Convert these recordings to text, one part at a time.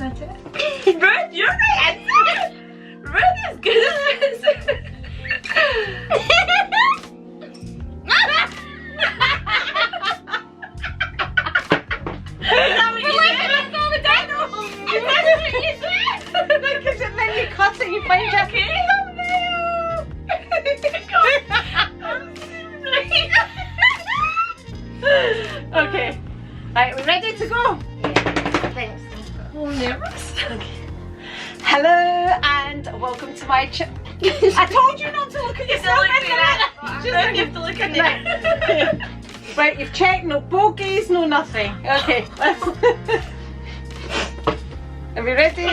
That's it. Ruth, you're my answer. Ruth is good at this. Then you cut it, you find your okay. Right, we're ready to go? Yeah. Thanks. Oh, nervous. Okay. Hello and welcome to my I told you not to look at yourself. You have to look at it. Right, you've checked, no bogeys, no nothing. Okay, let's... Are we ready?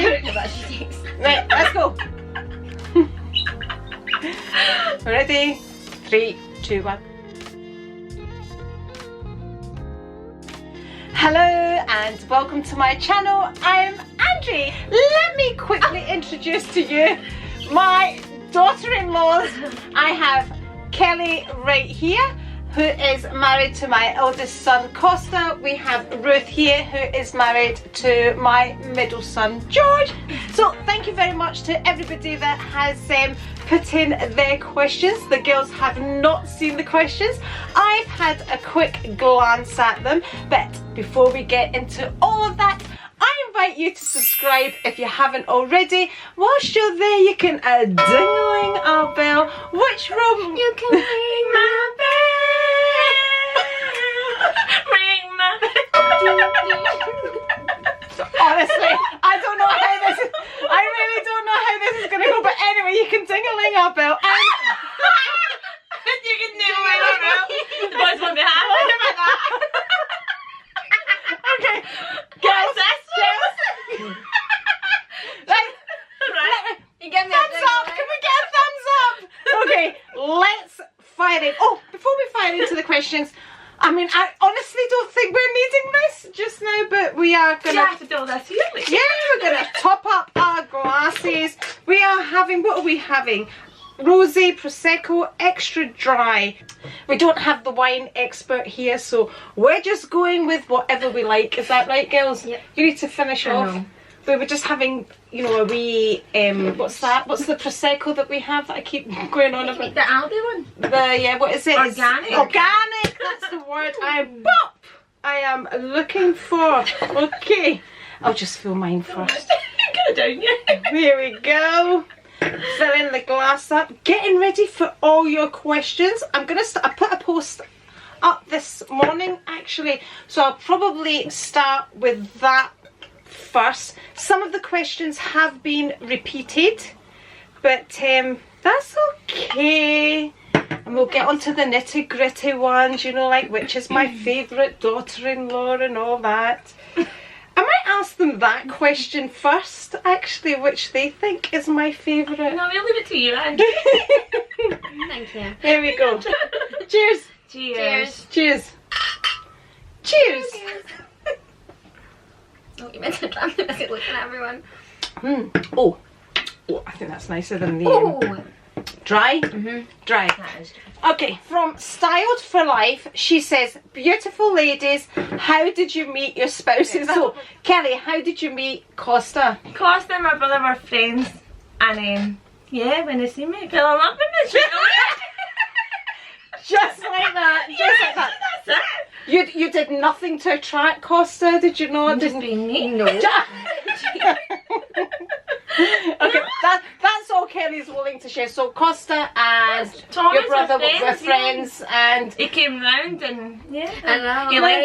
Right, let's go. Ready? 3, 2, 1. Hello and welcome to my channel. I'm Andri. Let me quickly introduce to you my daughter-in-laws. I have Kelly right here, who is married to my eldest son Costa. We have Ruth here, who is married to my middle son George. So thank you very much to everybody that has put in their questions. The girls have not seen the questions. I've had a quick glance at them, but before we get into all of that, I invite you to subscribe if you haven't already. Whilst you're there, you can ding-a-ling our bell. Which room? You can ring my bell. Ring my bell. Honestly, I don't know how this is. I really don't know how this is going to go. But anyway, you can ding-a-ling our bell. And you can ding-a-ling our bell. Boys won't be happy about that. okay, girls. You give me thumbs up. Can we get a thumbs up? Okay, let's fire in. Oh, before we fire into the questions, I mean, I honestly don't think we're needing this just now, but we are gonna. You have to do this here. Yeah, we're gonna top up our glasses. We are having. What are we having? Rosé Prosecco extra dry. We don't have the wine expert here, so we're just going with whatever we like. Is that right, girls? Yep. You need to finish off. We were just having, you know, a wee, what's that? What's the Prosecco that we have that I keep going on about? The Aldi one? Yeah, what is it? Organic. Organic, that's the word I am looking for. Okay, I'll just fill mine first. Go down, yeah. Here we go. Filling the glass up. Getting ready for all your questions. I'm going to start, I put a post up this morning actually, so I'll probably start with that first. Some of the questions have been repeated, but that's okay, and we'll get onto the nitty-gritty ones, you know, like which is my favourite daughter-in-law and all that. I might ask them that question first, actually, which they think is my favourite. No, we'll leave it to you, Andri. Thank you. Here we go. Cheers. Cheers. Cheers. Cheers. Oh, you meant to try me looking at everyone. Oh, I think that's nicer than the dry. Dry. That is Okay, from Styled for Life, she says, beautiful ladies, how did you meet your spouses? So, Kelly, how did you meet Costa? Costa and my brother were friends, and yeah, when they see me, I fell in love with them. Just like that. Just like that. That's it. You did nothing to attract Costa, did you not? Just being me. no. Okay, that's all Kelly's willing to share. So Costa and Thomas your brother were friends, and he came round and yeah. I know. You like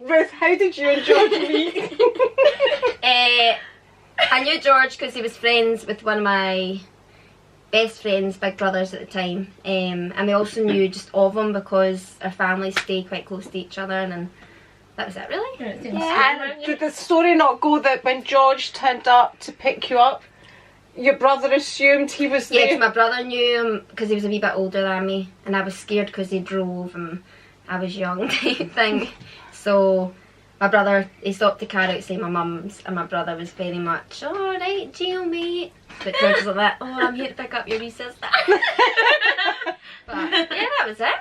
Ruth, how did you and George meet? I knew George because he was friends with one of my best friends, big brothers at the time, and we also knew just of him because our families stay quite close to each other, and that was it really. Yeah. And did the story not go that when George turned up to pick you up, your brother assumed he was there? Yeah, my brother knew him because he was a wee bit older than me, and I was scared because he drove and I was young type thing. So my brother, he stopped the car outside my mum's, and my brother was very much, oh right, Gio mate. But George was like that, oh I'm here to pick up your wee sister. But yeah, that was it.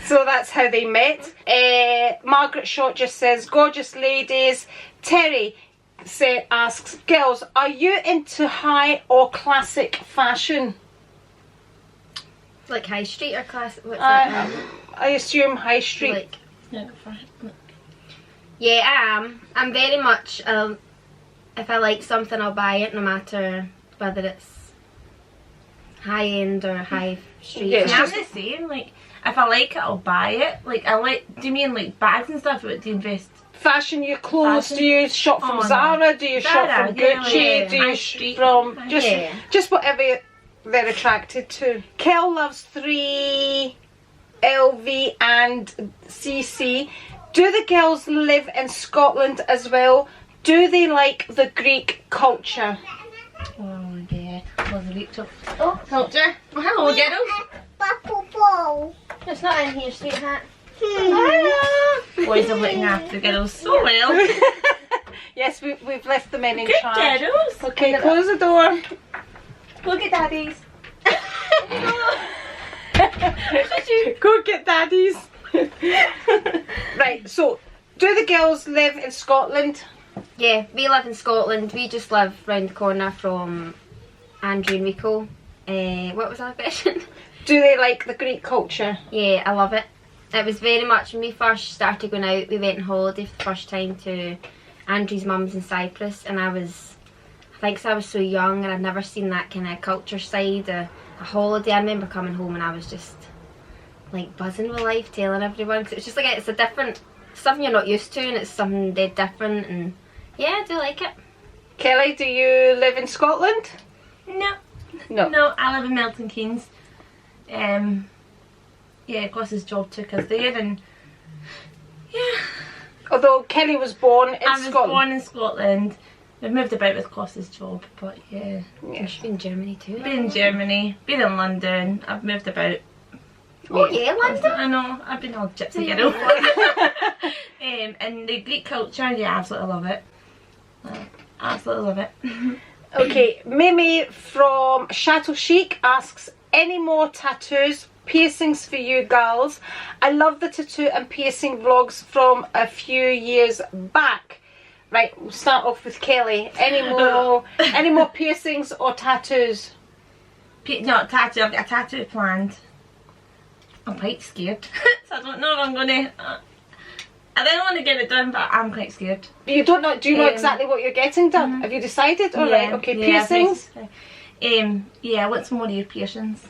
So that's how they met. Margaret Short just says, gorgeous ladies. Terry, asks, girls, are you into high or classic fashion? Like high street or class? What's that? I assume high street. Like, Yeah, go for it. yeah, I am. I'm very much. If I like something, I'll buy it, no matter whether it's high end or high street. Yeah, it's I'm just- the same. Like, if I like it, I'll buy it. Like, I like. Do you mean like bags and stuff? Or do you invest? Fashion, your clothes, Fashion? do you shop from Oh, no. Zara, do you shop Zara, from yeah, Gucci, yeah. do High you street. from Yeah. just whatever they're attracted to. Kel loves 3 LV and CC. Do the girls live in Scotland as well? Do they like the Greek culture? Oh yeah, was a little. Oh, culture. Oh, hello, girls. It's not in here, sweetheart. Boys are looking after the girls so well. Yes, we've left the men in Good charge. girls. Okay, close the door. Look at daddies. Go get daddies. Right, so do the girls live in Scotland? Yeah, we live in Scotland. We just live round the corner from Andri and Rico. What was our question? Do they like the Greek culture? Yeah, I love it. It was very much, when we first started going out, we went on holiday for the first time to Andri's mum's in Cyprus, and I think 'cause I was so young and I'd never seen that kind of culture side of a holiday. I remember coming home and I was just like buzzing with life, telling everyone, 'cause it's just like, it's a different, something you're not used to, and it's something dead different, and yeah, I do like it. Kelly, do you live in Scotland? No. No. No, I live in Milton Keynes. Yeah, Gos's job took us there, and yeah. Although Kelly was born in I was Scotland. born in Scotland. We've moved about with Gos's job, but yeah. Yeah. She's been in Germany too. Been in Germany, been in London. I've moved about. Oh yeah, London. I know. I've been all gypsy girl. And the Greek culture, yeah, absolutely love it. Absolutely love it. Okay, Mimi from Chateau Chic asks, any more tattoos, piercings for you girls? I love the tattoo and piercing vlogs from a few years back. Right, we'll start off with Kelly. Any more piercings or tattoos? No, tattoo. I've got a tattoo planned. I'm quite scared. So I don't know if I'm going to... I don't want to get it done, but I'm quite scared. You don't know, do you know exactly what you're getting done? Have you decided? Alright, okay, piercings. Yeah, I want some more ear piercings.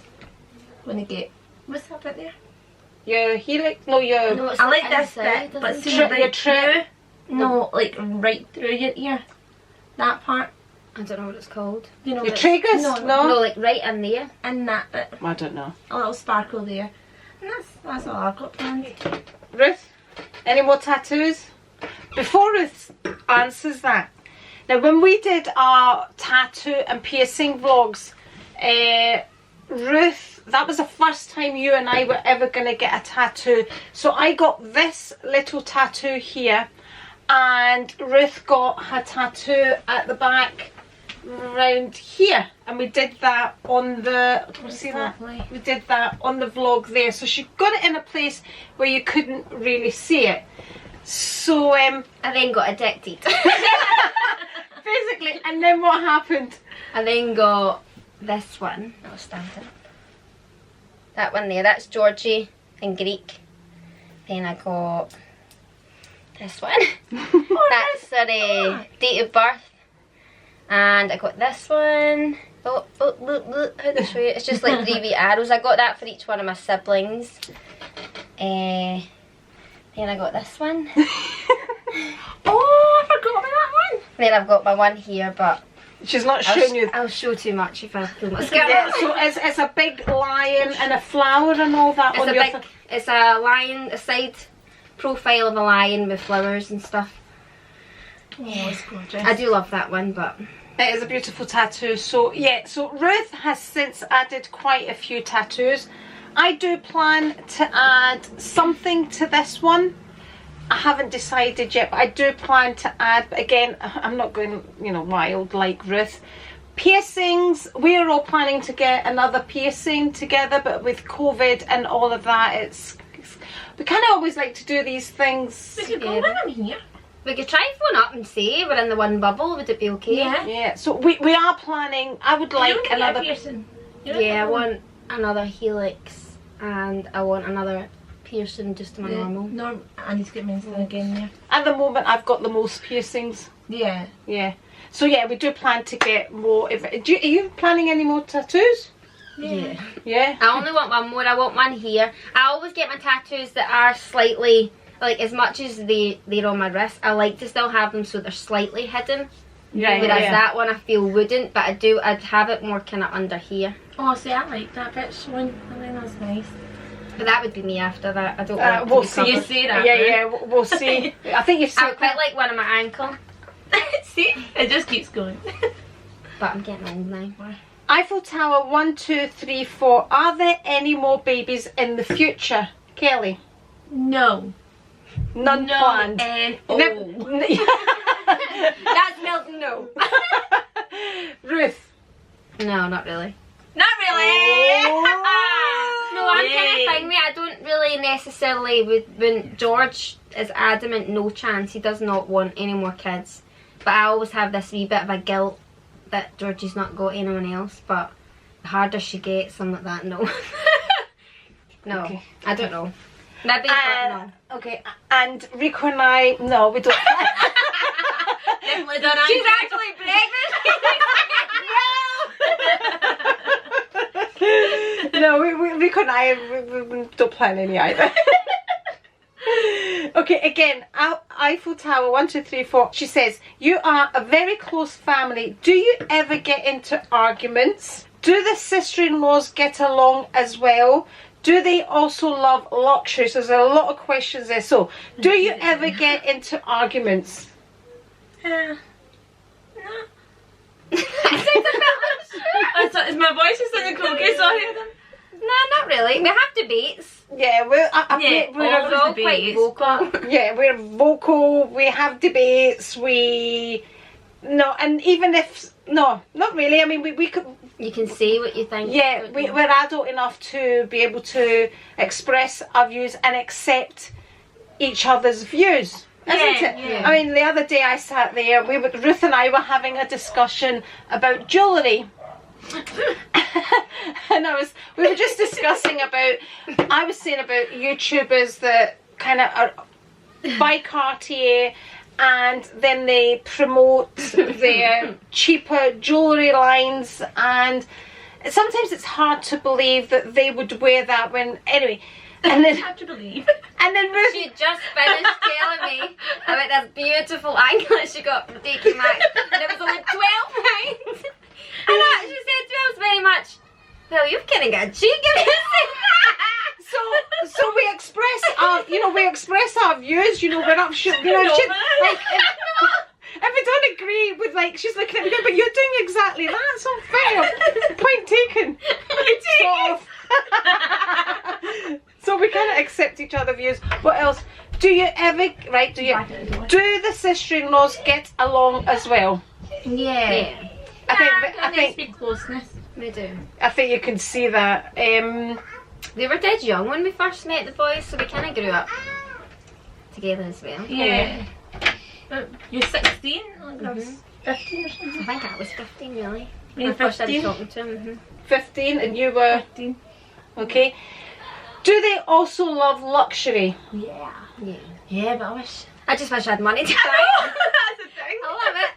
Want to get... What's that bit there? Your helix? No, your... No, it's I like this inside, bit, but doesn't see it? Your right trip. through. No, like right through your ear. That part. I don't know what it's called. You know, Your like- tragus? No, No, like right in there. and that bit. I don't know. A little sparkle there. And that's all I've got planned. Ruth, any more tattoos? Before Ruth answers that, now when we did our tattoo and piercing vlogs, Ruth, that was the first time you and I were ever going to get a tattoo. So I got this little tattoo here, and Ruth got her tattoo at the back round here, and we did that on the, see that? Lovely. We did that on the vlog there, so she got it in a place where you couldn't really see it. So I then got addicted. basically, and then what happened? I then got this one. I'll stand it. That one there, that's Georgie in Greek. Then I got this one. That's her date of birth. And I got this one. Oh, look, how do I show you? It's just like 3 wee arrows. I got that for each one of my siblings. Then I got this one. Oh, I forgot about that one. Then I've got my one here, but She's not showing you. I'll show too much if I pull my skirt. Yeah, so it's a big lion and a flower and all that on your It's a lion, a side profile of a lion with flowers and stuff. Oh, it's gorgeous. I do love that one, but It is a beautiful tattoo. So yeah, so Ruth has since added quite a few tattoos. I do plan to add something to this one. I haven't decided yet, but I do plan to add, but again, I'm not going, you know, wild like Ruth. Piercings, we're all planning to get another piercing together, but with COVID and all of that, it's we kind of always like to do these things. We could go with them here. We could try phone up and say we're in the one bubble. Would it be okay? Yeah. Yeah. So we are planning. I would like another piercing. Yeah, I want another helix and I want another piercing just to my normal. No, I need to get mine again. Yeah. At the moment, I've got the most piercings. Yeah. Yeah. So yeah, we do plan to get more. Are you planning any more tattoos? Yeah. Yeah. I only want one more. I want one here. I always get my tattoos that are slightly, like, as much as they're on my wrist, I like to still have them so they're slightly hidden. Yeah. Whereas that one I feel wouldn't, but I'd have it more kind of under here. Oh, see, I like that bit showing. I think that's nice. But that would be me after that. I don't want We'll to be see. You covered. say that. Yeah, we'll see. I think you've I said quite like one on my ankle, See, it just keeps going. but I'm getting old now. Eiffel Tower 1, 2, 3, 4. Are there any more babies in the future, Kelly? No. None planned. And That's Milton, no. Ruth. No, not really. Not really. No, I'm kind of thing, mate. I don't really necessarily, when George is adamant, no chance, he does not want any more kids. But I always have this wee bit of a guilt that Georgie's not got anyone else, but the harder she gets, I'm like that, no. No, Okay. I don't know. Maybe, but no. Okay, and Rico and I, no, we don't. Definitely don't. She's actually pregnant. No, Rico and I we don't plan any either. Okay, again, Eiffel Tower 1, 2, 3, 4. She says, you are a very close family. Do you ever get into arguments? Do the sister-in-laws get along as well? Do they also love luxury? So there's a lot of questions there. So, do you ever get into arguments? No. Is my voice just in the cookie? Sorry. No, not really. We have debates. Yeah, We're always all quite debates, vocal. yeah, we're vocal. We have debates. And even if not really. I mean, we could. You can say what you think. Yeah, we're adult enough to be able to express our views and accept each other's views. Isn't it? Yeah. I mean, the other day I sat there, Ruth and I were having a discussion about jewellery. And we were just discussing about, I was saying about YouTubers that kind of buy Cartier and then they promote their cheaper jewellery lines, and sometimes it's hard to believe that they would wear that when, anyway. And then, hard to believe. And then Ruth, She just finished telling me about this beautiful anklet she got from TK Maxx, and it was only £12. And she said to me, I was very much, well, you've kind of got a cheek if you say that. so we express our, we express our views. We're not sure. If we don't agree with, like, she's looking at me, but you're doing exactly that. So fair. Point taken. Sort of. So we kind of accept each other's views. What else? Do you ever, do the sister-in-laws get along as well? Yeah. I think big closeness. We do. I think you can see that. They were dead young when we first met the boys, so we kind of grew up together as well. Yeah. You're 16? I was 15 or something. I think I was 15 really. You're When I first started 15? talking to him. 15 and you were 15. okay. Do they also love luxury? Yeah. Yeah. Yeah, but I just wish I had money to buy it. That's the thing. I love it.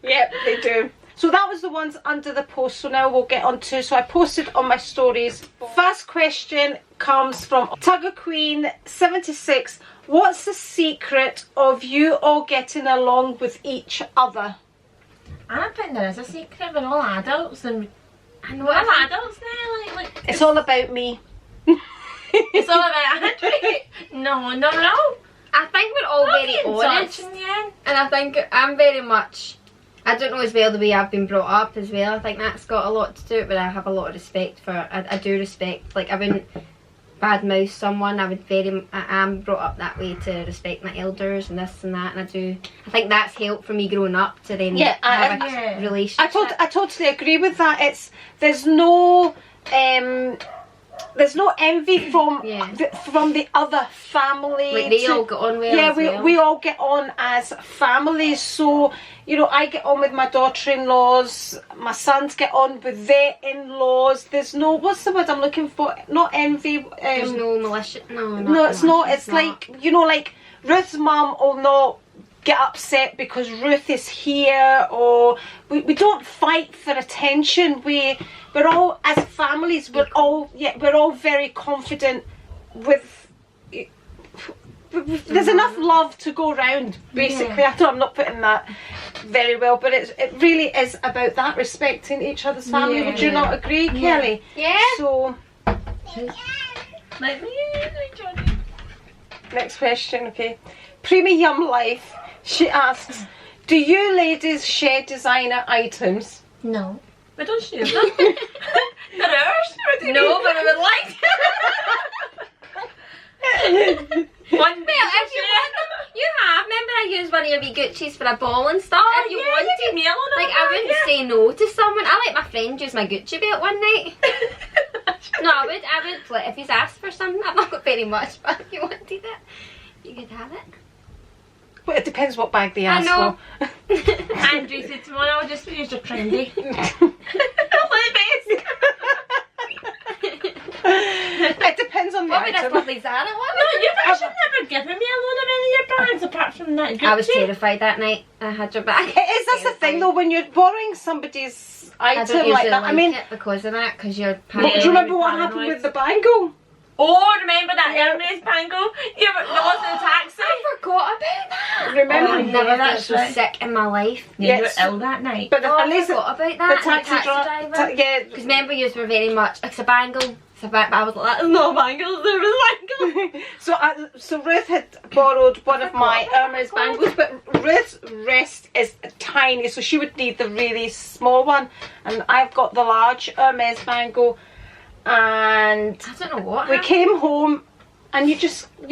Yep, they do. So that was the ones under the post. So now we'll get on to, so I posted on my stories. First question comes from Tugger Queen 76. What's the secret of you all getting along with each other? I don't think there is a secret. We're all adults, and I know. we're all adults now. Like It's all about me. it's all about Andri. No. I think we're all very honest, in the end. and I think I'm very much. I don't know as well the way I've been brought up as well. I think that's got a lot to do with it, but I have a lot of respect for. I do respect. Like, I wouldn't badmouth someone. I am brought up that way to respect my elders and this and that, and I think that's helped for me growing up to then have a relationship. I totally agree with that. There's no there's no envy from Yeah. from the other family. Like they all get on well. Yeah, as well. we all get on as families. So, you know, I get on with my daughter-in-laws. My sons get on with their in-laws. There's no, what's the word I'm looking for? Not envy. There's no malicious. No, No, it's not. It's like, you know, like Ruth's mum will not get upset because Ruth is here, or we don't fight for attention. We're all, as families, we're all very confident with. There's enough love to go around, basically. Yeah. I know I'm not putting that very well, but it really is about that, respecting each other's family. Yeah. Would you not agree, Kelly? Yeah. So, Like me, Johnny. next question, okay. Premium Life, she asks, do you ladies share designer items? No. We don't share them. They're ours. No, but we would like one day. Well, if you want them, you have. Remember, I used one of your wee Gucci's for a ball and stuff. Oh, if you yeah, wanted, you gave me a load of like, them, I wouldn't yeah. say no to someone. I let my friend use my Gucci belt one night. No, I would. Like, if he's asked for something, I've not got very much, but if you wanted it, you could have it. Well, it depends what bag they I ask know. for. Andri said tomorrow I'll just use your trendy. It depends on the What about this item. lovely Zara one? No, you've actually never given me a load of any of your bags apart from that Gucci. I was terrified that night. I had your bag. It is, that's the thing though, when you're borrowing somebody's I item don't usually like that. like I mean, it because of that, because you're do paranoid. you remember what paranoid. happened with the bangle? Oh, remember that Hermes bangle? You were lost in a taxi. I forgot about that. Remember? Oh, I've never yeah, been that's so right. sick in my life. Yeah, you Yes. were ill that night. But Oh, at I least forgot about the that. taxi, driver. yeah. Because remember, you were very much. It's a bangle. It's a bangle. But I was like, no bangles. There was bangles. So Ruth had borrowed one of my Hermes bangles, but Ruth's wrist is tiny, so she would need the really small one, and I've got the large Hermes bangle. And I don't know what. we happened. came home, and you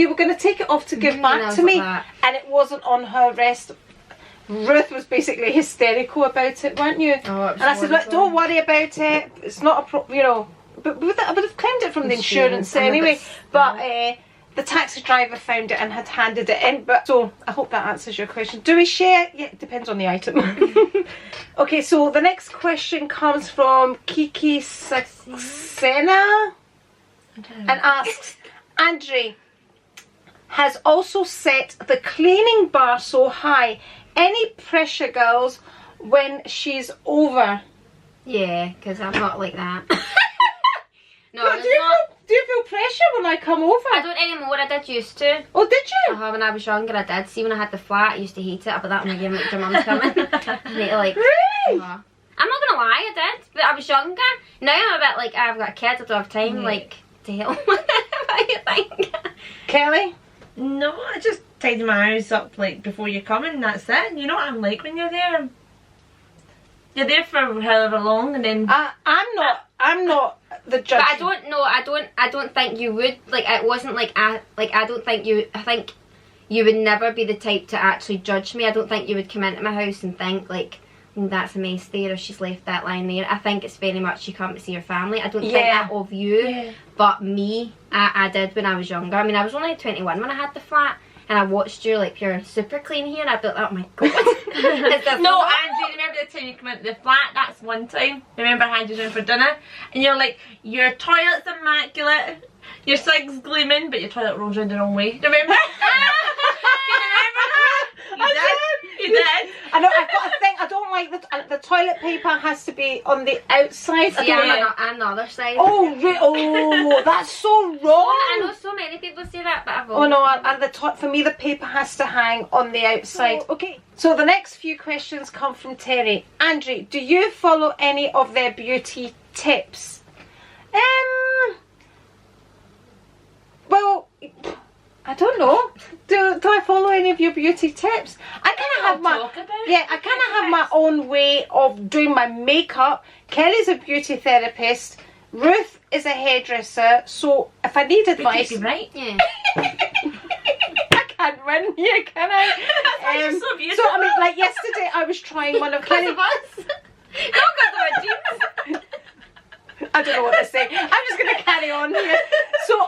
were going to take it off to give I back was to me, like that. and it wasn't on her wrist. Ruth was basically hysterical about it, weren't you? Oh, it was And I said, look, horrible. don't worry about it. It's not you know. But I would have claimed it from the insurance Insurance, I know, anyway. but But the taxi driver found it and had handed it in. But so I hope that answers your question. Do we share? Yeah, it depends on the item. Okay, so the next question comes from Kiki Saxena and asks, Andri has also set the cleaning bar so high. Any pressure, girls, when she's over? Yeah, because I'm not like that. No, But it's do you not. feel pressure when I come over? I don't anymore. I did used to. Oh, did you? When I was younger, I did. See, when I had the flat, I used to hate it. I put that on my game like your mum's coming. I need to like. Really? I'm not gonna lie, I did, but I was younger. Now I'm a bit like I've got a kid. I don't have time like to help. What do you think? Kelly? No, I just tidy my house up like before you come and that's it. You know what I'm like when you're there. You're there for however long and then I'm not the judge. But I don't know. I don't think you would. Like, it wasn't like I don't think you. I think you would never be the type to actually judge me. I don't think you would come into my house and think like, oh, that's a mess there, or she's left that line there. I think it's very much you come to see your family. I don't think that of you. Yeah. But me, I did when I was younger. I mean, I was only 21 when I had the flat. And I watched you like you're super clean here, and I thought, oh my god. No, Andri, remember the time you come into the flat? That's one time. Remember I had you down for dinner? And you're like, your toilet's immaculate, your sink's gleaming, but your toilet rolls around the wrong way. Remember? You remember that? You did. I know. I've got a thing. I don't like the toilet paper has to be on the outside. I Yeah, don't like- I'm on the other side. Oh, oh, that's so wrong. I know so many people say that, but I've Oh no, and for me the paper has to hang on the outside. Oh, okay. So the next few questions come from Terry. Andri, do you follow any of their beauty tips? Well, I don't know. Do I follow any of your beauty tips? I kind of have my I kind of have my own way of doing my makeup. Kelly's a beauty therapist. Ruth is a hairdresser. So if I need advice, Right? Yeah. I can't win here, can I? That's why you're so beautiful. So I mean, like yesterday, I was trying one of Because Kelly. of us. Not because of our jeans. I don't know what to say. I'm just going to carry on here. So as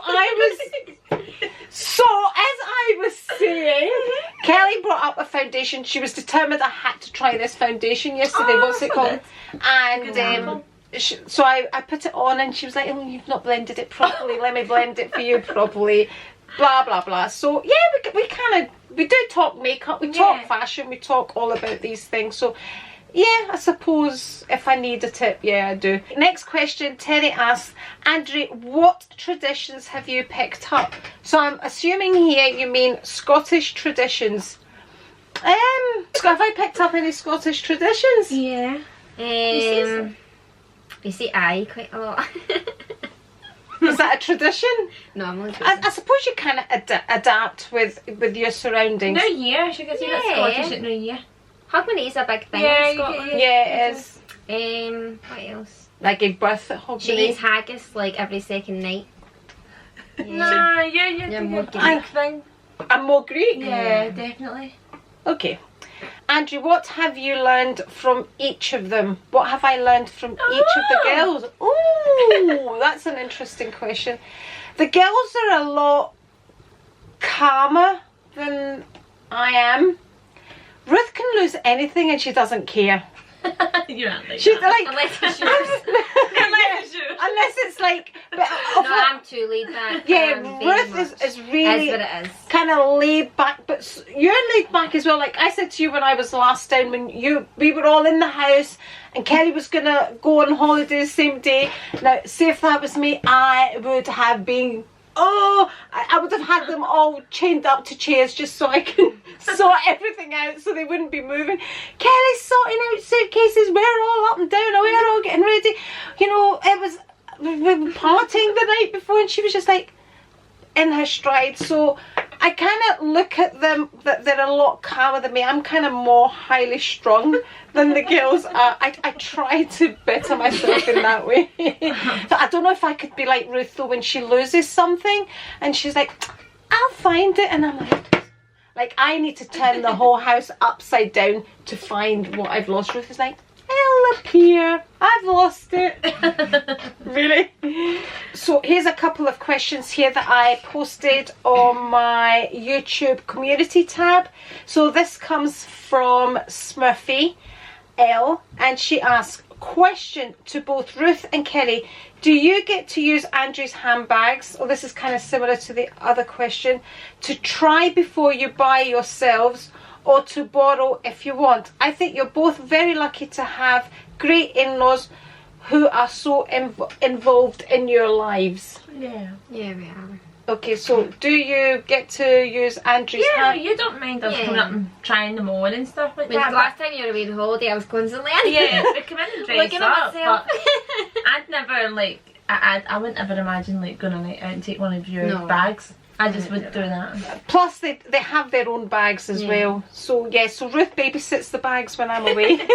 I was saying, Kelly brought up a foundation. She was determined I had to try this foundation yesterday. What's it called? And so I put it on and she was like, oh, you've not blended it properly. Let me blend it for you properly. Blah, blah, blah. So yeah, we do talk makeup. We talk fashion. We talk all about these things. So yeah, I suppose if I need a tip, yeah, I do. Next question, Terry asks, Andri, what traditions have you picked up? So I'm assuming here you mean Scottish traditions. Have I picked up any Scottish traditions? Yeah. You see aye quite a lot. Is that a tradition? No, I'm only I suppose you kind of adapt with your surroundings. New Year, she gets yeah. Scottish at New Year. Hogmanay is a big thing in Scotland. Yeah, it is. What else? I gave birth at Hogmanay. She eats haggis like every second night. Yeah. Nah, you're more Greek thing. I'm more Greek? Yeah, definitely. Okay. Andrew, what have you learned from each of them? What have I learned from each of the girls? Oh, that's an interesting question. The girls are a lot calmer than I am. Ruth can lose anything and she doesn't care. You're not like She's that. like, Unless it's yours. unless it's like, No, I'm too laid back. yeah, Ruth is really what it is. kind of laid back, but you're laid back as well. Like I said to you when I was last down, when we were all in the house and Kelly was gonna go on holiday the same day. Now, say if that was me, I would have been, I would have had them all chained up to chairs just so I can sort everything out so they wouldn't be moving. Kelly's sorting out suitcases, we're all up and down, we're all getting ready. You know, we were partying the night before and she was just like in her stride. So I kind of look at them that they're a lot calmer than me. I'm kind of more highly strung than the girls are. I try to better myself in that way. So I don't know if I could be like Ruth though when she loses something and she's like, I'll find it, and I'm like I need to turn the whole house upside down to find what I've lost. Ruth is like, it'll appear, I've lost it. Really? So here's a couple of questions here that I posted on my YouTube community tab. So this comes from Smurfy L, and she asks, question to both Ruth and Kelly, do you get to use Andri's handbags, or this is kind of similar to the other question, to try before you buy yourselves, or to borrow if you want? I think you're both very lucky to have great in-laws who are so involved in your lives. Yeah. Yeah, we are. Okay, so do you get to use Andri's hand? Yeah, you don't mind us coming up and trying them on and stuff like that. The last time you were away on holiday, I was constantly we come in and dress up, but I'd never like, I wouldn't ever imagine like going on out and take one of your bags. I just wouldn't do that. Plus they have their own bags as well. So yeah, so Ruth babysits the bags when I'm away.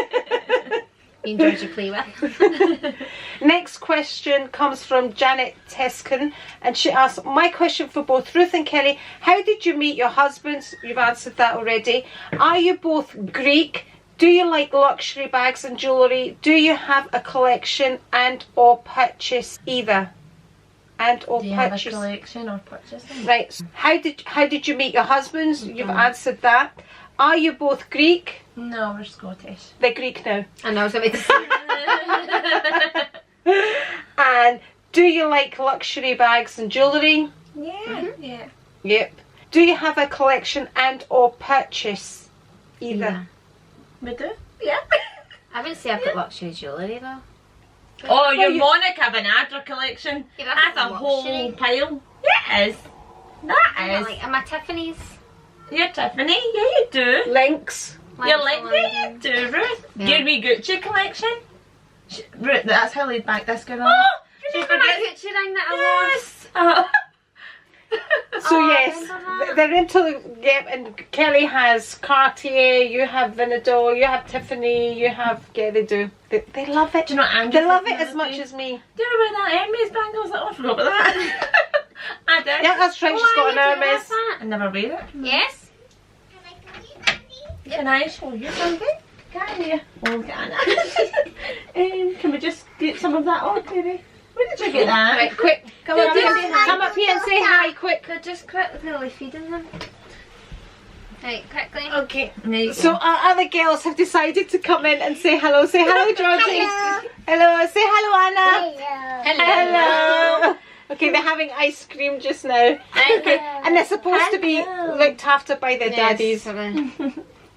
You enjoy to play with. Next question comes from Janet Teskin, and she asks, my question for both Ruth and Kelly, how did you meet your husbands? You've answered that already. Are you both Greek? Do you like luxury bags and jewellery? Do you have a collection and or purchase either? And or purchase. Have a collection or purchase? Right. So how did you meet your husbands? You've answered that. Are you both Greek? No, we're Scottish. They're Greek now. I know, so it's And do you like luxury bags and jewellery? Yeah. Yeah. Yep. Do you have a collection and or purchase either? Yeah. We do? Yeah. I wouldn't say I've got luxury jewellery though. Oh, your Monica Vinadra collection. Yeah, that's a whole pile. Yeah, it is. That is. Am I Tiffany's? You're Tiffany, yeah you do. Lynx. You're like, yeah you do, Ruth. Yeah. Your wee Gucci collection. Ruth, that's how laid back this girl is. Oh, remember my Gucci ring that I lost? Oh. So yes, they're into, and Kelly has Cartier, you have Vinador, you have Tiffany, you have, they do. They love it. Do you know what Andrew They love it as much as me. Do you remember that Hermes bangles? I forgot about that. I did. Yeah, that's right, she's got an Hermes. I never wear it. Yes. Can I show you something? Can you? Oh, can I? Can we just get some of that on, baby? Where did you get that? Right, quick. Come up here and say hi, quick. They're just quickly feeding them. Right, quickly. Okay. There you So go. our other girls have decided to come in and say hello. Say hello, Georgie. Hello. Say hello, Anna. Hello. Okay, they're having ice cream just now. Okay, and they're supposed to be looked after by their daddies.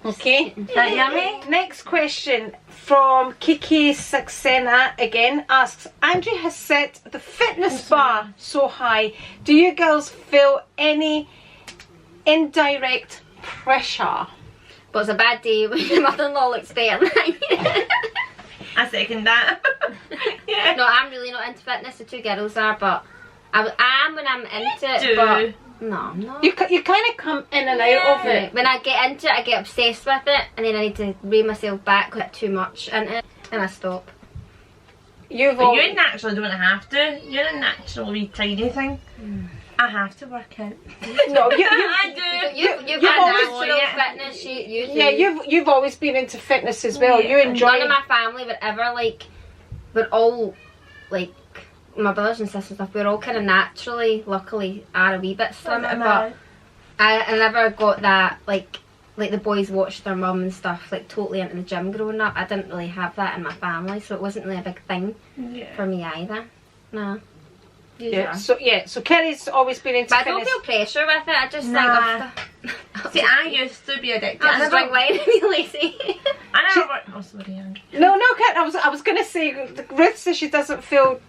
Okay. Is that yummy? Next question from Kiki Saxena again asks, Andri has set the fitness bar so high. Do you girls feel any indirect pressure? But it's a bad day when your mother-in-law looks better than I. I second that. Yeah. No, I'm really not into fitness. The two girls are, but I am when I'm into it. Do. But no, I'm not. You kind of come in and out of it. When I get into it, I get obsessed with it, and then I need to rein myself back with too much into it, and I stop. But you naturally don't have to. You're a natural wee tiny thing. I have to work out. No, I do. You've You've got always- natural fitness. You do. yeah, you've always been into fitness as well. Yeah. You enjoy. None of my family would ever like. We're all like my brothers and sisters and stuff. We're all kind of naturally, luckily, are a wee bit slimmer, but I never got that like the boys watched their mum and stuff like totally into the gym growing up. I didn't really have that in my family, so it wasn't really a big thing for me either. No. Yeah. So Kelly's always been into But I don't fitness. feel pressure with it. I just Nah. think See, I used to be addicted. I just drink wine and be lazy. I never worked. Oh, sorry, Andri. No, Kat, I was going to say, Ruth says she doesn't feel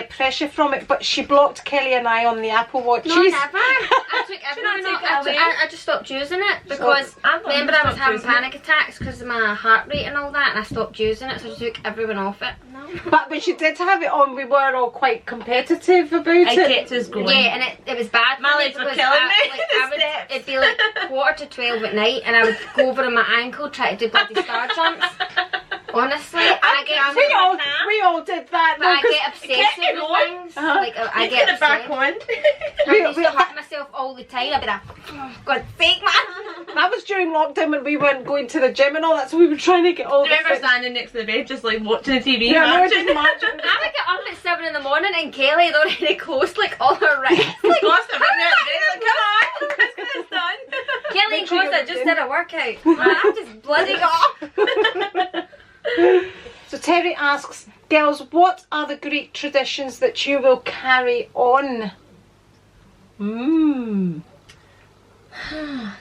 pressure from it, but she blocked Kelly and I on the Apple Watch. No, never. I took everything take off. it away? I just stopped using it because remember I was having panic attacks because of my heart rate and all that, and I stopped using it, so I took everyone off it. No. But when she did have it on, we were all quite competitive about I it. kept us going. Yeah, and it was bad for My me legs were because killing me. I would, it'd be like 11:45 at night, and I would go over on my ankle try to do bloody star jumps. Honestly, I get we all did that. but though, I 'cause get obsessive with things. Like I get it back obsessed. on. I used to hurt myself all the time. I'd be like, oh, God's sake, man. that was during lockdown when we weren't going to the gym and all that, so we were trying to get all I remember the fit- standing next to the bed just like watching the TV. Yeah, we were matching. just matching. I would get up at 7 in the morning and Kelly had already closed like all her wrists. Like, Costa ringing out the bed, like, come on, let's get this done. Kelly and Make sure Costa you're just in. did a workout. Man, I'm just bloody off. So Terry asks, girls, what are the Greek traditions that you will carry on?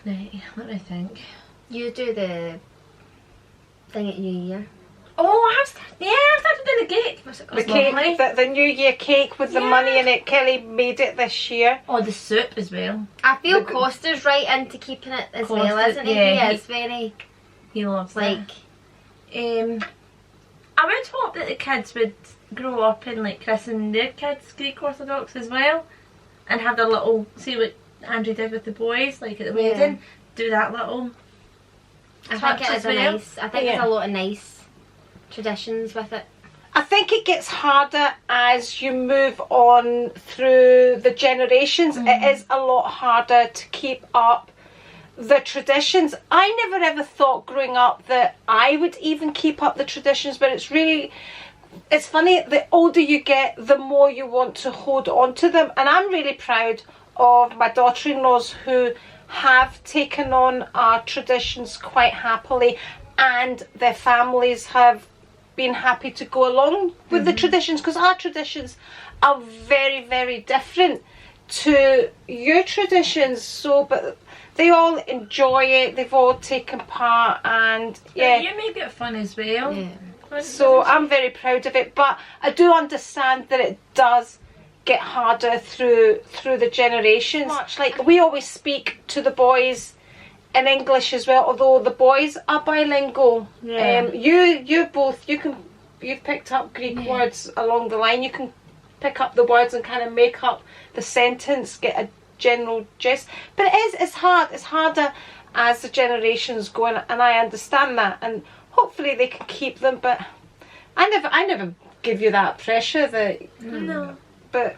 Right, let me think. You do the thing at New Year. Oh, I started doing the cake. What's it The called? cake, Lovely. the New Year cake with the money in it. Kelly made it this year. Oh, the soup as well. I feel Costa's right into keeping it as well, Costa, isn't he? yeah, He is very He loves like. it. I would hope that the kids would grow up and like christen their kids Greek Orthodox as well, and have their little, see what Andrew did with the boys, like at the wedding, do that little. I think it is a well. nice. I think there's a lot of nice traditions with it. I think it gets harder as you move on through the generations. It is a lot harder to keep up the traditions. I never ever thought growing up that I would even keep up the traditions, but it's funny, the older you get, the more you want to hold on to them. And I'm really proud of my daughter-in-laws who have taken on our traditions quite happily, and their families have been happy to go along with the traditions, because our traditions are very, very different to your traditions. So, but they all enjoy it, they've all taken part, and yeah. You make it fun as well. Yeah. So I'm very proud of it, but I do understand that it does get harder through the generations. Much like we always speak to the boys in English as well, although the boys are bilingual. Yeah. You've picked up Greek words along the line. You can pick up the words and kind of make up the sentence, get a general gist. But it's hard. It's harder as the generations go on, and I understand that. And hopefully they can keep them. But I never give you that pressure. No. But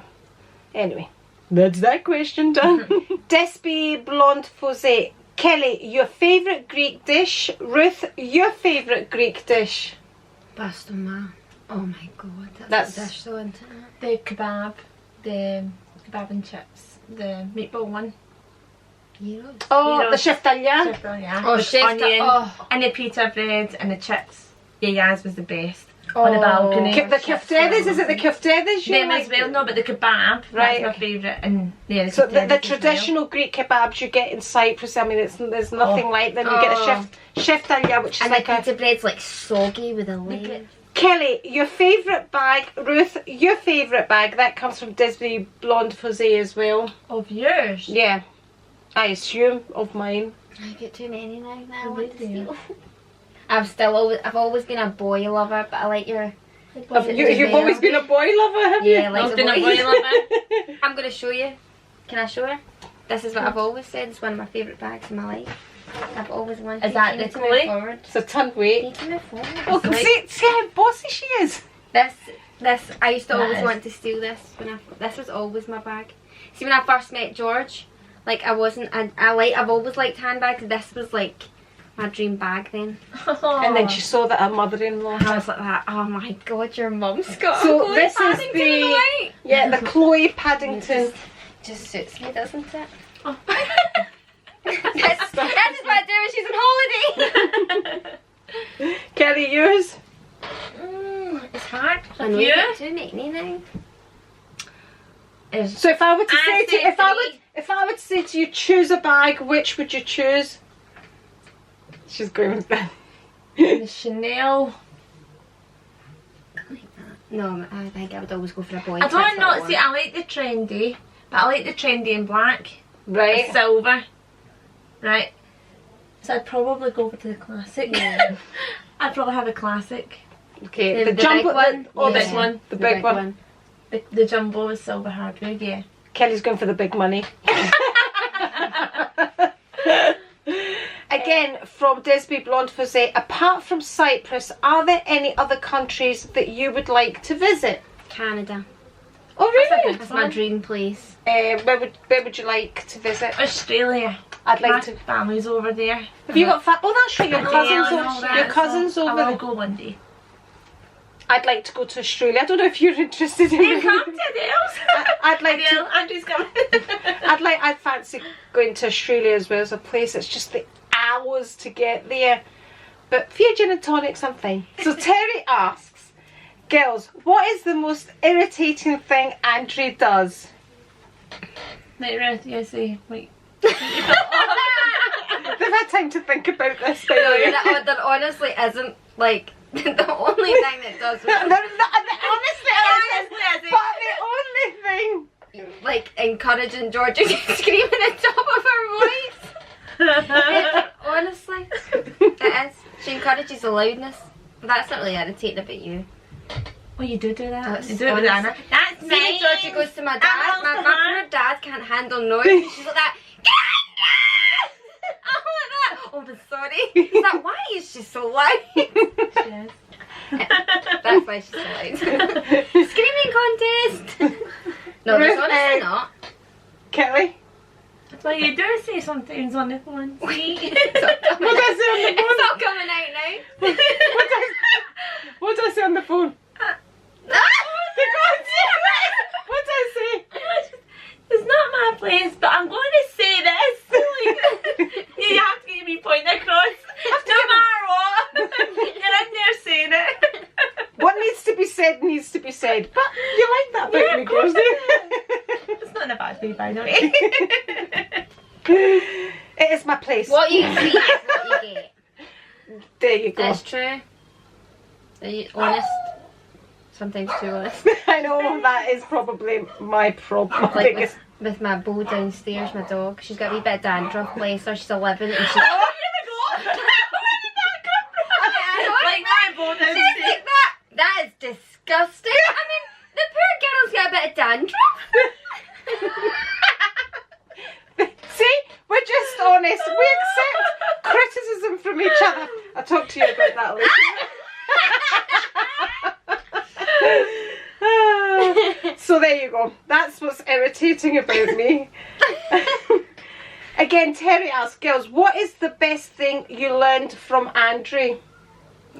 anyway, that's that question done. Despy Blonde Fose. Kelly, your favourite Greek dish. Ruth, your favourite Greek dish. Pasta, man. Oh my god, That's- that's so into it. The kebab and chips, the meatball one. Gyros. Oh, You know, the cheftalia. Chiftel, yeah. Oh, With chefta- onion oh. and the pita bread and the chips. Yaz was the best. On the balcony. The keftedes, is it the keftedes you Them like? as well, no, but the kebab, Right, that's my okay. favourite. And yeah, So the keftedes as well. traditional Greek kebabs you get in Cyprus, I mean, there's nothing like them. You get Oh. the cheftalia, which is And like the a... pizza bread's like soggy with a layer. Kelly, your favourite bag, Ruth, your favourite bag, that comes from Disney Blonde Fosé as well. Of yours? Yeah, I assume of mine. I get too many now. I Oh, want to really? steal. I've always been a boy lover, but I like your. You've always been a boy lover, have you? Yeah, like I've the been a boys. boy lover. I'm gonna show you. Can I show her? This is what I've always said. It's one of my favourite bags in my life. I've always wanted. Is that you the need to move Chloe? forward. It's a ton weight. Need to move forward. Oh, see how bossy she is. This. I used to That always is- want to steal this this was always my bag. See, when I first met George, like I've always liked handbags. This was like my dream bag then. And then she saw that her mother-in-law I had. was like that. Oh my god, your mum's got. So a Chloe this is Paddington the- in the white. Yeah, the Chloe Paddington. Just suits me, doesn't it? Oh. That's what I do when she's on holiday. Kelly, yours? It's hard. I know You? you get too many now. Is So if I were to I say to say if I would say to you, choose a bag, which would you choose? She's going with that. the Chanel. No, I think I would always go for a boy. I that's what don't know. want. See, I like the trendy, but I like the trendy in black. Right. Or silver. Right. So I'd probably go over to the classic. Yeah. I'd probably have a classic. Okay. The jumbo big one? Oh, Yeah. this one. The big one. The jumbo with silver hardware, yeah. Kelly's going for the big money. Again, from Disney Blonde Fosé, apart from Cyprus, are there any other countries that you would like to visit? Canada. Oh, really? That's my dream place. Where would you like to visit? Australia. I'd like My to. family's over there. Have you got? Oh, that's right. Your Yeah, cousins. and all that, Your cousins so over I there. will go one day. I'd like to go to Australia. I don't know if you're interested in. You come to Adele's. I'd like to. Adele, Andrew's coming. I'd fancy going to Australia as well as a place. It's just the hours to get there. But for your gin and tonics, I'm fine. So Terry asks, girls, what is the most irritating thing Andri does? Right, right, yeah, see, wait. They've had time to think about this, by the way. There honestly isn't like the only thing that does Honestly, but the only thing. like encouraging Georgia to scream at the top of her voice. Yeah, honestly, it is. She encourages the loudness. That's not really irritating about you. Oh, you do that? That's You do it with honest. Anna. That's See, when nice. Georgia goes to my dad, I'm my also poor dad can't handle noise. She's like that. I'm like that. Oh, I'm sorry. He's like, why is she so loud? Yes. That's why she's so loud. Screaming contest. No, there's honestly not. Kelly? That's what you do say sometimes on the phone. See? What did I say on the phone? It's all coming out now. What did I say on the phone? What did I say? It's not my place, but I'm going to say this. Like, you have to get me pointing across. No matter what. You're in there saying it. What needs to be said needs to be said. But you like that about Yeah, me, of course girls, do you? It's not in a bad way, by the way. It is my place. What you see is what you get. There you go. That's true. Are you honest? Sometimes too honest. I know that is probably my problem. Like with my Bo downstairs, my dog. She's got a wee bit of dandruff, bless her. She's 11 and she's... Oh, here we go. Where did that come from? Like my bonus. Like that. That is disgusting. I mean, the poor girl's got a bit of dandruff. See, we're just honest. We accept criticism from each other. I'll talk to you about that later. So there you go. That's what's irritating about me. Again, Terry asks, girls, what is the best thing you learned from Andri?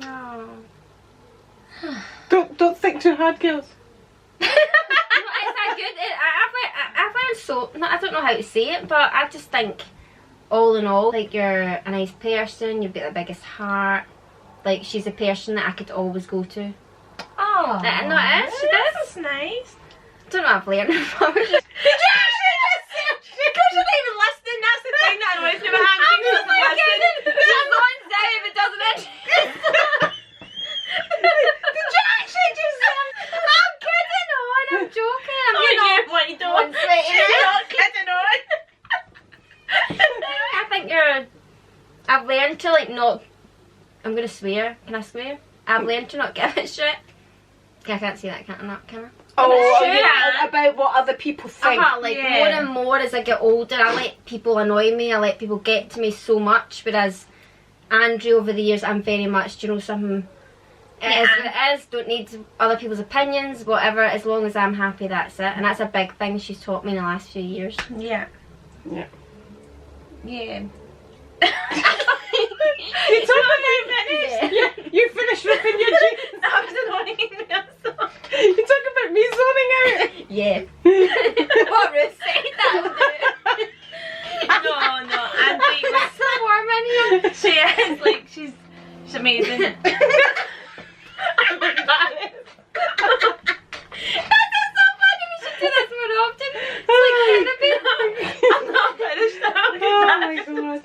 Oh. Don't think too hard, girls. It's that good. I've learned so. I don't know how to say it, but I just think, all in all, like you're a nice person. You've got the biggest heart. Like she's a person that I could always go to. Oh, No, it is. She does. That's nice. I don't know what I've learned from her. Did you actually just say? Because you're not even listening. That's the thing that annoys me about Andri. I'm just kidding. There's one day if it doesn't interest. Did you actually just say? I'm kidding on. I'm joking. I'm Oh, getting you what you doing? one sweating You're out. not kidding on. I think I've learned to like not. I'm gonna swear. Can I swear? I've learned to not give a shit. Okay, I can't say that, can I? Oh, Sure. yeah, about what other people think. Like Yeah. more and more as I get older, I let people annoy me. I let people get to me so much. Whereas Andri, over the years, I'm very much, do you know something? It is what it is. Don't need other people's opinions, whatever. As long as I'm happy, that's it. And that's a big thing she's taught me in the last few years. Yeah. Yeah. Yeah. You told me you finished. Yeah. You finished ripping your jeans. That was annoying me. I'm sorry. You talk about me zoning out. Yeah. What Ruth said that would do. No, Andri was It's so warm in here. she is like she's amazing. I'm embarrassed. That is so funny. We should do this more often. It's like I'm not finished now. Oh my god.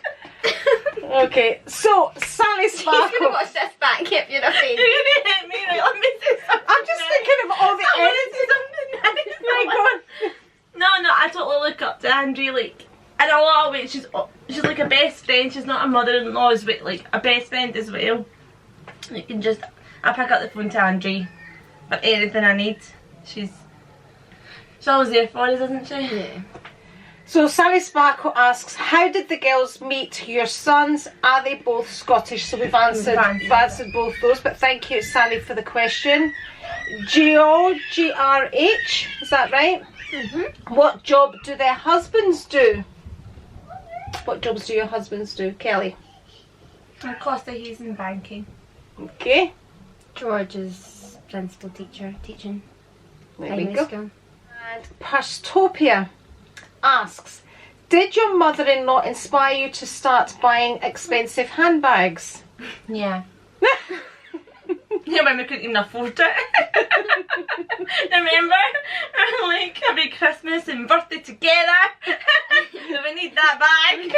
Okay, so Sally He's gonna Sparkle. watch this back if you're a fan. You're gonna hit me. Right? Let me say something. I'm just thinking of all the I want edits. to say something nice. My god. No, I totally look up to Andri, like, in a lot of ways. She's like a best friend. She's not a mother-in-law, but like a best friend as well. You can just, I pick up the phone to Andri for anything I need. She's always there for us, isn't she? Yeah. So Sally Sparkle asks, how did the girls meet your sons? Are they both Scottish? So we've answered both those, but thank you, Sally, for the question. GRH, is that right? Mm-hmm. What job do their husbands do? What jobs do your husbands do, Kelly? Of course, he's in banking. Okay, George is principal teacher, teaching there we primary go. school. And Pastopia asks, did your mother-in-law inspire you to start buying expensive handbags? Yeah. Yeah, when we couldn't even afford it. Remember? Like every Christmas and birthday together. We need that bag.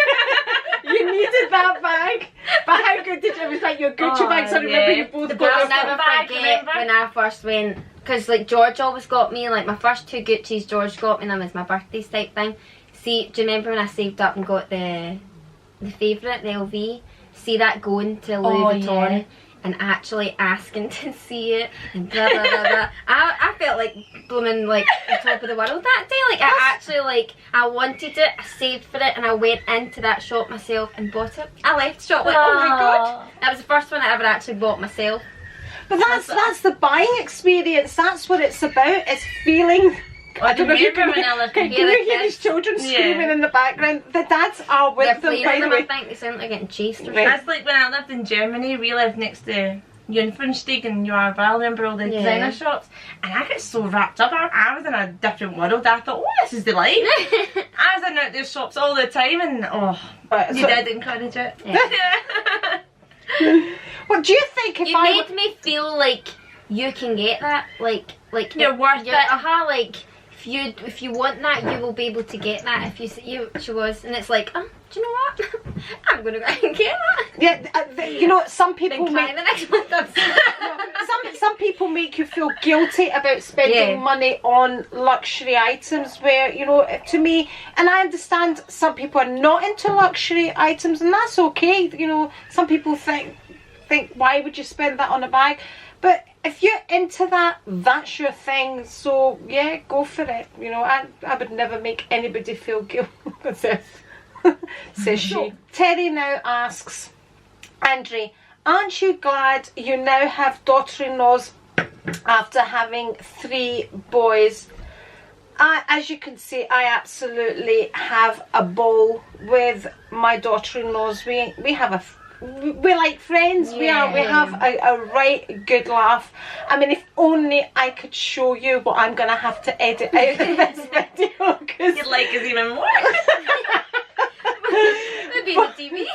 You needed that bag, but how good did you? It was like your Gucci bags. I remember you both The got I'll I'll them. never bag, forget remember? when I first went, because like George always got me, like my first two Gucci's George got me them as my birthdays type thing. See, do you remember when I saved up and got the favourite, the LV? See that going to Louis Vuitton? Yeah. And actually asking to see it and blah blah blah blah. I felt like blooming like the top of the world that day. Like I actually like I wanted it, I saved for it, and I went into that shop myself and bought it. I left the shop like, oh my god. That was the first one I ever actually bought myself. But that's the buying experience. That's what it's about. It's feeling. I don't know if you remember can, when I lived can in you the hear kids. these children Yeah. screaming in the background? The dads are They're with them, playing by with the them, I way. think they sound like getting chased or Right. That's like when I lived in Germany. We lived next to Jungfernstieg and Jarval. Remember all the Yeah. designer shops? And I got so wrapped up. I was in a different world. I thought, oh, this is the life. I was in out those shops all the time, and But, you so- did encourage it. Well, do you think if You I made me feel like you can get that, like You're worth it. like if you want that, you will be able to get that. If she was, and it's like, oh, do you know what? I'm gonna go and get that. yeah, you know, some people Then make cry the next month. some people make you feel guilty about spending Yeah. money on luxury items, where, you know, to me, and I understand some people are not into luxury items, and that's okay. You know, some people think why would you spend that on a bag? But if you're into that, that's your thing. So yeah, go for it. You know, I would never make anybody feel guilty. Says she. Terry now asks, Andri, aren't you glad you now have daughter-in-laws after having 3 boys? As you can see, I absolutely have a ball with my daughter-in-laws. We have a we're like friends. We are. We have a right good laugh. I mean, if only I could show you what I'm gonna have to edit out of this video, because You'd like us even more. Maybe the TV.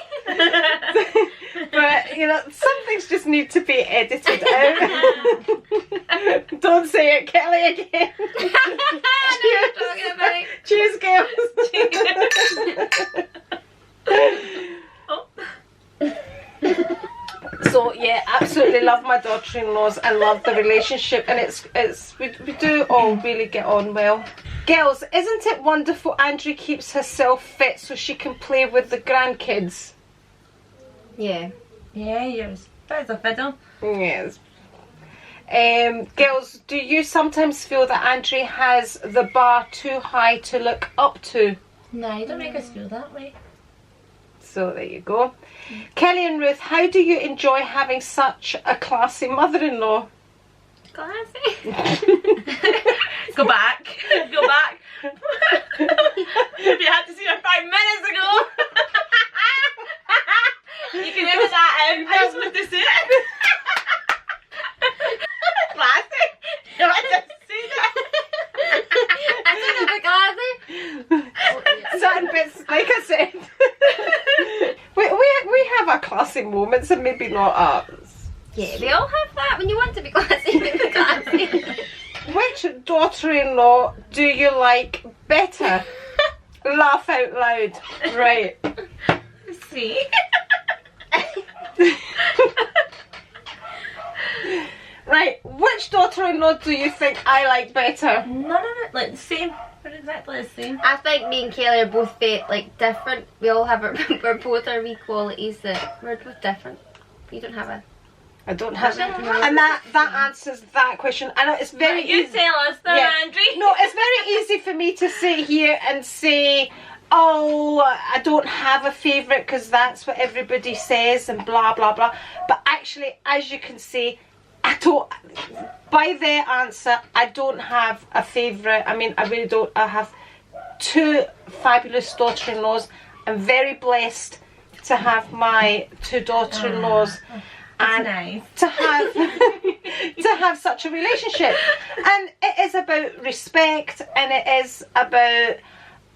but you know, some things just need to be edited out. Don't say it, Kelly, again. Cheers, girls. Oh. So yeah, absolutely love my daughter-in-laws. I love the relationship, and we do all really get on well. Girls, isn't it wonderful Andri keeps herself fit so she can play with the grandkids? Yeah. Yeah, yours. That's a fiddle. Yes. Girls, do you sometimes feel that Andri has the bar too high to look up to? No, you don't make us feel that way. So there you go. Kelly and Ruth, how do you enjoy having such a classy mother-in-law? Classy. Go back. Go back. If you had to see her 5 minutes ago. You can edit that in. I just want to see it. Classy. You want to see that? I said it classy. Certain bits, like I said. we have our classy moments and maybe not ours. Yeah, we all have that. When you want to be classy, be classy. Which daughter-in-law do you like better? Laugh out loud. Right. See? Right, which daughter-in-law do you think I like better? None of it like the same. We're exactly the same. I think me and Kelly are both like different. We all have we're both our wee qualities that we're both different. You don't have a. I don't have No. and that answers that question. I know it's very You easy. tell us though, Yeah. Andri. No, it's very easy for me to sit here and say, oh, I don't have a favourite because that's what everybody says and blah blah blah. But actually, as you can see, I don't. By their answer, I don't have a favourite. I mean, I really don't. I have two fabulous daughter-in-laws. I'm very blessed to have my two daughter-in-laws. And nice. to have such a relationship, and it is about respect, and it is about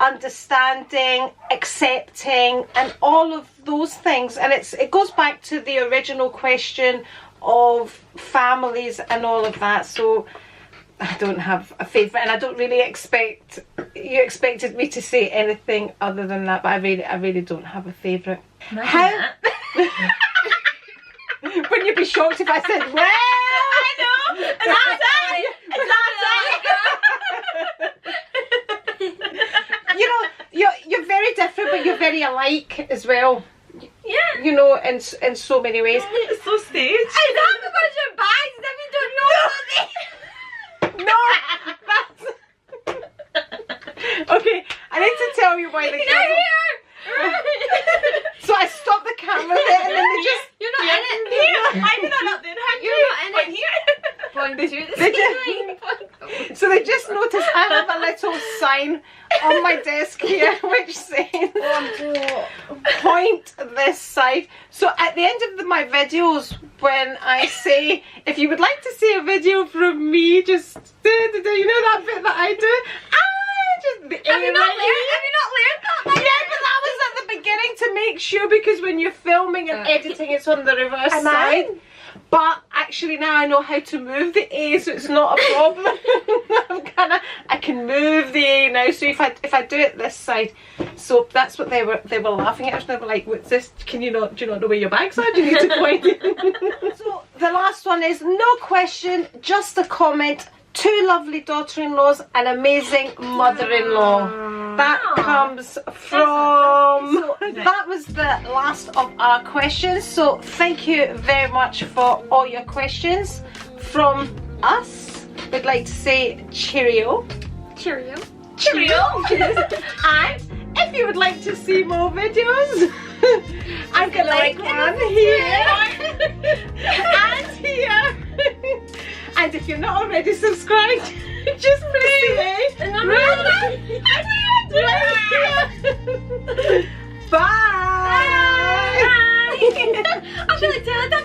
understanding, accepting, and all of those things. And it goes back to the original question of families and all of that. So I don't have a favourite, and I don't really expect you expected me to say anything other than that. But I really don't have a favourite. How? Wouldn't you be shocked if I said, well? I know. It's You know, you're very different, but you're very alike as well. yeah. You know, in so many ways. It's so staged. Is that because your bags if you don't know No, okay, I need to tell you why the camera. So I stopped the camera there, and then they just. You're not in it. Here. I did that up there. You're not in Point it. here. Point to the They ceiling. So they just noticed I have a little sign on my desk here which says point this side. So at the end of my videos, when I say if you would like to see a video from me, just you know that bit that I do? Have you not learned that? Yeah, but that was at the beginning to make sure, because when you're filming and editing it's on the reverse side. But actually now I know how to move the A, so it's not a problem. I can move the A now. So if I do it this side, so that's what they were laughing at. They were like, "What's this? Do you not know where your bags are? Do you need to point it?" So the last one is no question, just a comment. Two lovely daughter-in-laws, an amazing mother-in-law. That comes from. So that was the last of our questions. So thank you very much for all your questions. From us, we'd like to say cheerio. Cheerio. Cheerio. And if you would like to see more videos, I'm gonna like one here and here. And if you're not already subscribed, just press the A. Right here. Bye. Bye. feel like telling